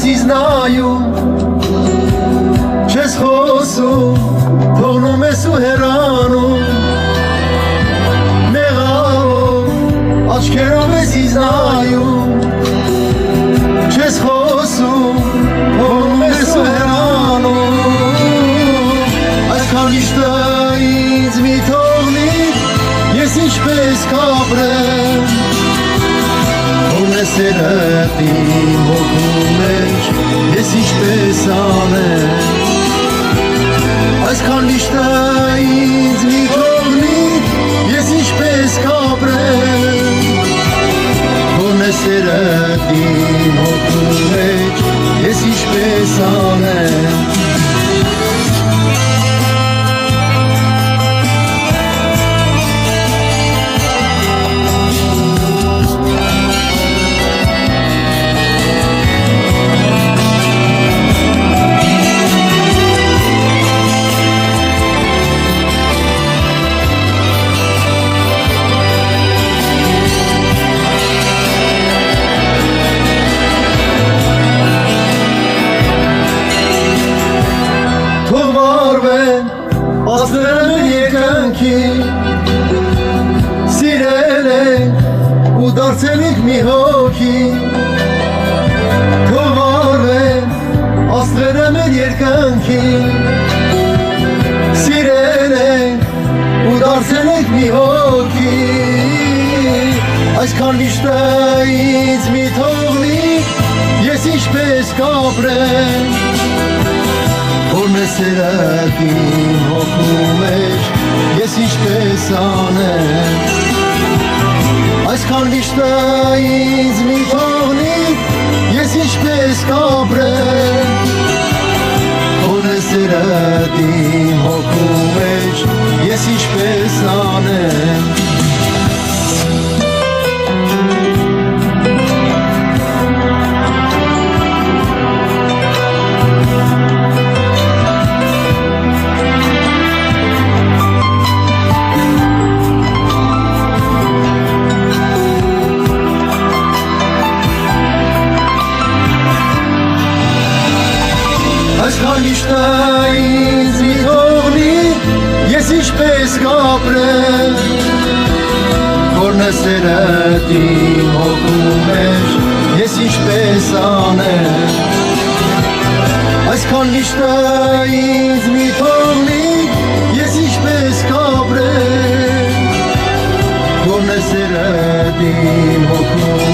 ինձ նայում չես խոսում թողնում ես ու հեռանում մեղավոր աչքերով ես ինձ նայում չես խոսում թողնում ես ու հեռանում այսքան իշտը ինձ մի թողնի ես ինչպես կապրեմ Սերտ իմ հոգու մեջ ես ինչպես անեմ այսքան միշտը ինձ մի թողնի ես ինչպես կապրեմ Որն է սերտ իմ հոգու մեջ ես ինչպես անեմ Ասներն են եկանքի Սիրել ենք ու դարձել ենք մի հոգի Թողարվեն ասներն են եկանքի Սիրել ենք ու դարձել ենք մի հոգի Այսքան միշտը ինձ մի թողնի Ես ինչպես կապրեմ Որն է սերտ իմ հոգու մեջ ես ինչպես անեմ Այսքան միշտը ինձ մի թողնի ես ինչպես կապրեմ Որն է սերտ իմ հոգու մեջ ես ինչպես անեմ Այսքան միշտը ինձ մի թողնի ես ինչպես կապրեմ Որն է սերտ իմ հոգու մեջ ես ինչպես անեմ Այսքան միշտը ինձ մի թողնի ես ինչպես կապրեմ Որն է սերտ իմ հոգու